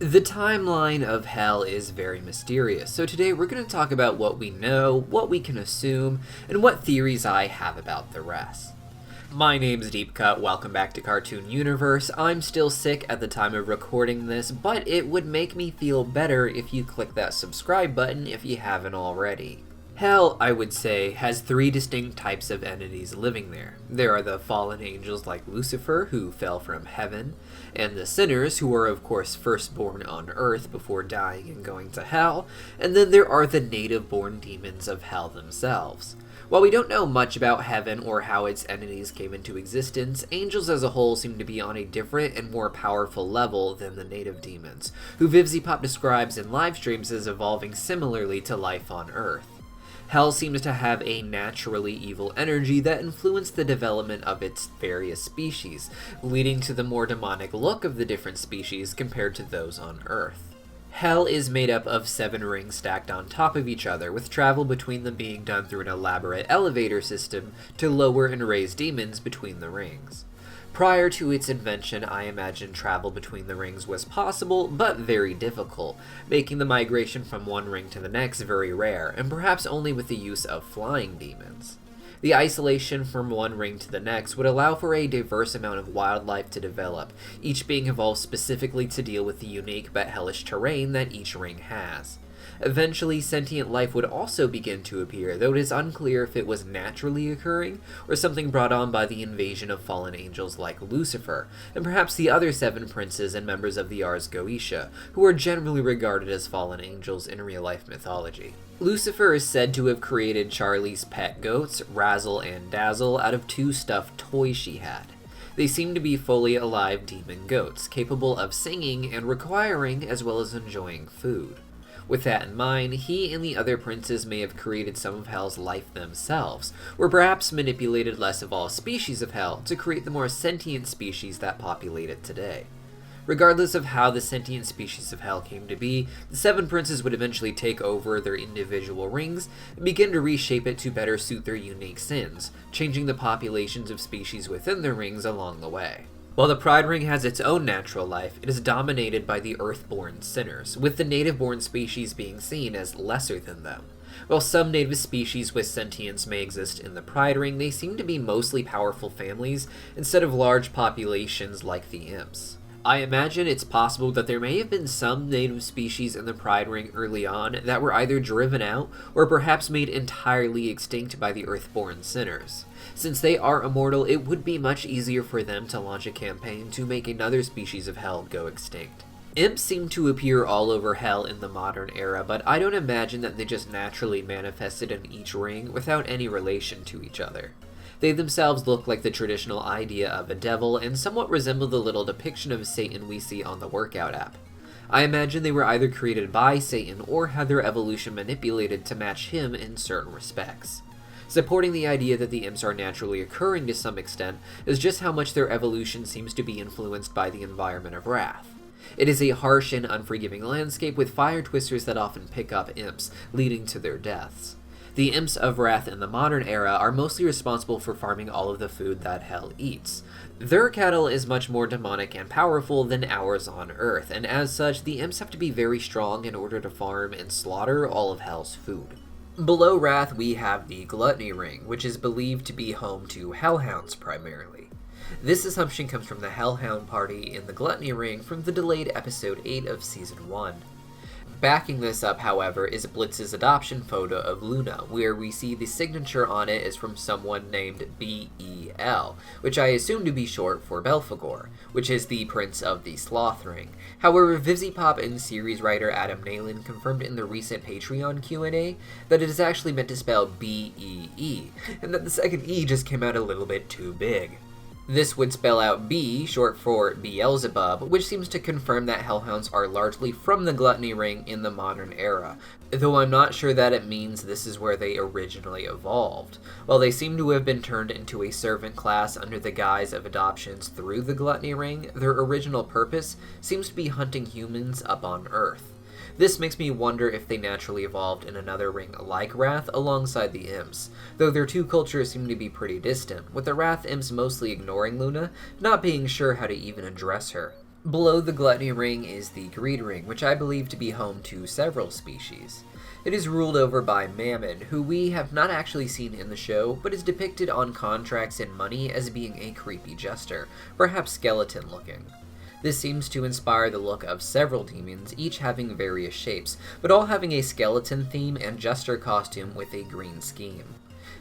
The timeline of Hell is very mysterious, so today we're going to talk about what we know, what we can assume, and what theories I have about the rest. My name's Deepcut, welcome back to Cartoon Universe. I'm still sick at the time of recording this, but it would make me feel better if you click that subscribe button if you haven't already. Hell, I would say, has three distinct types of entities living there. There are the fallen angels like Lucifer, who fell from heaven, and the sinners, who are of course firstborn on earth before dying and going to hell, and then there are the native-born demons of hell themselves. While we don't know much about heaven or how its entities came into existence, angels as a whole seem to be on a different and more powerful level than the native demons, who VivziePop describes in live streams as evolving similarly to life on earth. Hell seems to have a naturally evil energy that influenced the development of its various species, leading to the more demonic look of the different species compared to those on Earth. Hell is made up of 7 rings stacked on top of each other, with travel between them being done through an elaborate elevator system to lower and raise demons between the rings. Prior to its invention, I imagine travel between the rings was possible, but very difficult, making the migration from one ring to the next very rare, and perhaps only with the use of flying demons. The isolation from one ring to the next would allow for a diverse amount of wildlife to develop, each being evolved specifically to deal with the unique but hellish terrain that each ring has. Eventually, sentient life would also begin to appear, though it is unclear if it was naturally occurring, or something brought on by the invasion of fallen angels like Lucifer, and perhaps the other 7 princes and members of the Ars Goetia, who are generally regarded as fallen angels in real-life mythology. Lucifer is said to have created Charlie's pet goats, Razzle and Dazzle, out of 2 stuffed toys she had. They seem to be fully alive demon goats, capable of singing and requiring as well as enjoying food. With that in mind, he and the other princes may have created some of Hell's life themselves, or perhaps manipulated less of all species of Hell to create the more sentient species that populate it today. Regardless of how the sentient species of Hell came to be, the 7 princes would eventually take over their individual rings and begin to reshape it to better suit their unique sins, changing the populations of species within the rings along the way. While the Pride Ring has its own natural life, it is dominated by the Earth-born sinners, with the native-born species being seen as lesser than them. While some native species with sentience may exist in the Pride Ring, they seem to be mostly powerful families instead of large populations like the Imps. I imagine it's possible that there may have been some native species in the Pride Ring early on that were either driven out or perhaps made entirely extinct by the Earthborn sinners. Since they are immortal, it would be much easier for them to launch a campaign to make another species of Hell go extinct. Imps seem to appear all over Hell in the modern era, but I don't imagine that they just naturally manifested in each ring without any relation to each other. They themselves look like the traditional idea of a devil and somewhat resemble the little depiction of Satan we see on the workout app. I imagine they were either created by Satan or had their evolution manipulated to match him in certain respects. Supporting the idea that the Imps are naturally occurring to some extent is just how much their evolution seems to be influenced by the environment of Wrath. It is a harsh and unforgiving landscape with fire twisters that often pick up Imps, leading to their deaths. The Imps of Wrath in the modern era are mostly responsible for farming all of the food that Hell eats. Their cattle is much more demonic and powerful than ours on Earth, and as such, the Imps have to be very strong in order to farm and slaughter all of Hell's food. Below Wrath, we have the Gluttony Ring, which is believed to be home to Hellhounds primarily. This assumption comes from the Hellhound party in the Gluttony Ring from the delayed episode 8 of Season 1. Backing this up, however, is Blitz's adoption photo of Luna, where we see the signature on it is from someone named B.E.L., which I assume to be short for Belphegor, which is the prince of the Sloth Ring. However, VivziePop and series writer Adam Nalen confirmed in the recent Patreon Q&A that it is actually meant to spell B-E-E, and that the second E just came out a little bit too big. This would spell out B, short for Beelzebub, which seems to confirm that Hellhounds are largely from the Gluttony Ring in the modern era, though I'm not sure that it means this is where they originally evolved. While they seem to have been turned into a servant class under the guise of adoptions through the Gluttony Ring, their original purpose seems to be hunting humans up on Earth. This makes me wonder if they naturally evolved in another ring like Wrath alongside the Imps, though their two cultures seem to be pretty distant, with the Wrath Imps mostly ignoring Luna, not being sure how to even address her. Below the Gluttony Ring is the Greed Ring, which I believe to be home to several species. It is ruled over by Mammon, who we have not actually seen in the show, but is depicted on contracts and money as being a creepy jester, perhaps skeleton-looking. This seems to inspire the look of several demons, each having various shapes, but all having a skeleton theme and jester costume with a green scheme.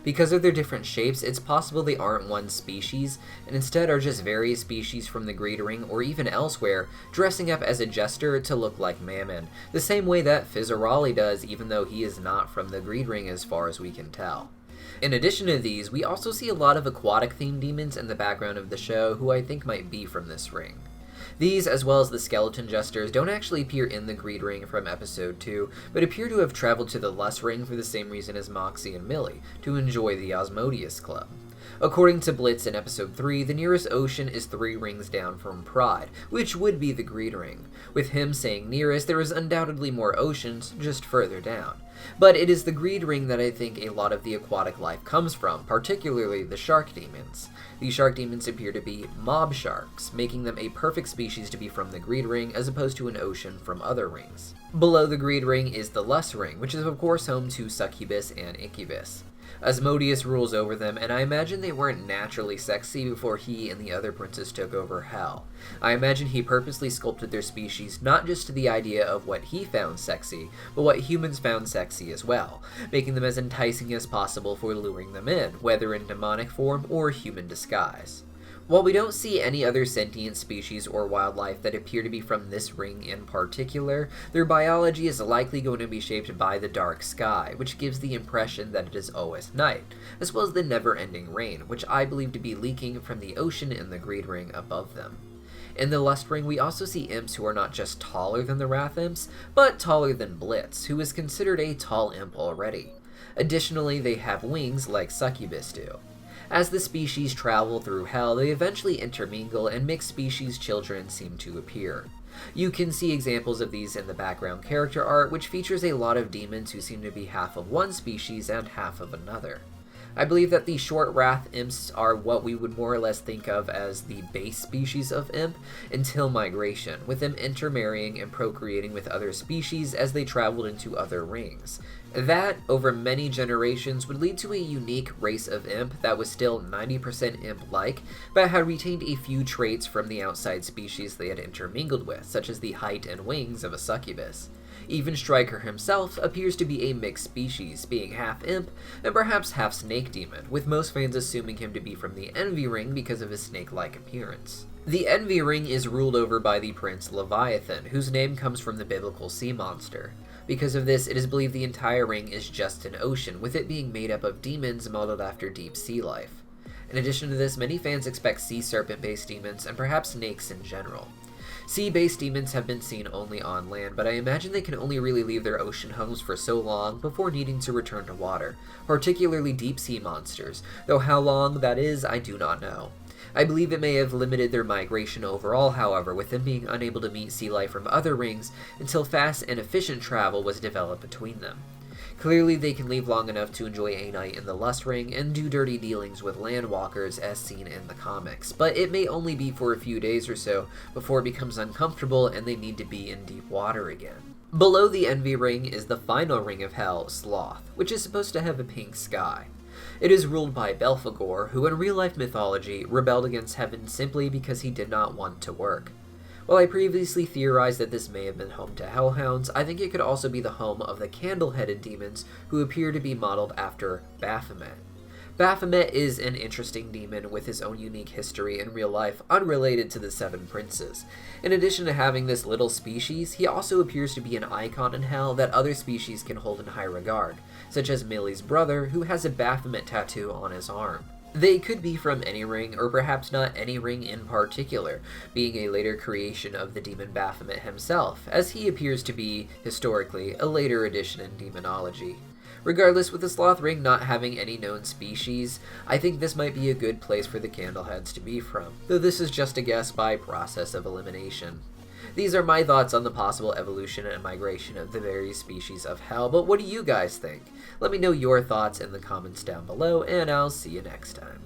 Because of their different shapes, it's possible they aren't one species, and instead are just various species from the Greed Ring or even elsewhere, dressing up as a jester to look like Mammon, the same way that Fizzarali does, even though he is not from the Greed Ring as far as we can tell. In addition to these, we also see a lot of aquatic-themed demons in the background of the show who I think might be from this ring. These, as well as the skeleton jesters, don't actually appear in the Greed Ring from episode 2, but appear to have traveled to the Lust Ring for the same reason as Moxie and Millie, to enjoy the Osmodeus Club. According to Blitz in episode 3, the nearest ocean is 3 rings down from Pride, which would be the Greed Ring. With him saying nearest, there is undoubtedly more oceans, just further down. But it is the Greed Ring that I think a lot of the aquatic life comes from, particularly the shark demons. These shark demons appear to be mob sharks, making them a perfect species to be from the Greed Ring as opposed to an ocean from other rings. Below the Greed Ring is the Lust Ring, which is of course home to Succubus and Incubus. Asmodeus rules over them, and I imagine they weren't naturally sexy before he and the other princes took over Hell. I imagine he purposely sculpted their species not just to the idea of what he found sexy, but what humans found sexy as well, making them as enticing as possible for luring them in, whether in demonic form or human disguise. While we don't see any other sentient species or wildlife that appear to be from this ring in particular, their biology is likely going to be shaped by the dark sky, which gives the impression that it is always night, as well as the never-ending rain, which I believe to be leaking from the ocean in the Greed Ring above them. In the Lust Ring, we also see imps who are not just taller than the Wrath Imps, but taller than Blitz, who is considered a tall imp already. Additionally, they have wings like Succubus do. As the species travel through Hell, they eventually intermingle and mixed species children seem to appear. You can see examples of these in the background character art, which features a lot of demons who seem to be half of one species and half of another. I believe that the short Wrath Imps are what we would more or less think of as the base species of imp until migration, with them intermarrying and procreating with other species as they traveled into other rings. That, over many generations, would lead to a unique race of imp that was still 90% imp-like, but had retained a few traits from the outside species they had intermingled with, such as the height and wings of a succubus. Even Stryker himself appears to be a mixed species, being half imp and perhaps half snake demon, with most fans assuming him to be from the Envy Ring because of his snake-like appearance. The Envy Ring is ruled over by the prince Leviathan, whose name comes from the biblical sea monster. Because of this, it is believed the entire ring is just an ocean, with it being made up of demons modeled after deep sea life. In addition to this, many fans expect sea serpent-based demons, and perhaps snakes in general. Sea-based demons have been seen only on land, but I imagine they can only really leave their ocean homes for so long before needing to return to water, particularly deep-sea monsters, though how long that is, I do not know. I believe it may have limited their migration overall, however, with them being unable to meet sea life from other rings until fast and efficient travel was developed between them. Clearly, they can leave long enough to enjoy a night in the Lust Ring and do dirty dealings with landwalkers as seen in the comics, but it may only be for a few days or so before it becomes uncomfortable and they need to be in deep water again. Below the Envy Ring is the final ring of Hell, Sloth, which is supposed to have a pink sky. It is ruled by Belphegor, who in real-life mythology rebelled against heaven simply because he did not want to work. While I previously theorized that this may have been home to hellhounds, I think it could also be the home of the candle-headed demons who appear to be modeled after Baphomet. Baphomet is an interesting demon with his own unique history in real life, unrelated to the Seven Princes. In addition to having this little species, he also appears to be an icon in Hell that other species can hold in high regard, such as Millie's brother, who has a Baphomet tattoo on his arm. They could be from any ring, or perhaps not any ring in particular, being a later creation of the demon Baphomet himself, as he appears to be, historically, a later addition in demonology. Regardless, with the Sloth Ring not having any known species, I think this might be a good place for the Candleheads to be from, though this is just a guess by process of elimination. These are my thoughts on the possible evolution and migration of the various species of Hell, but what do you guys think? Let me know your thoughts in the comments down below, and I'll see you next time.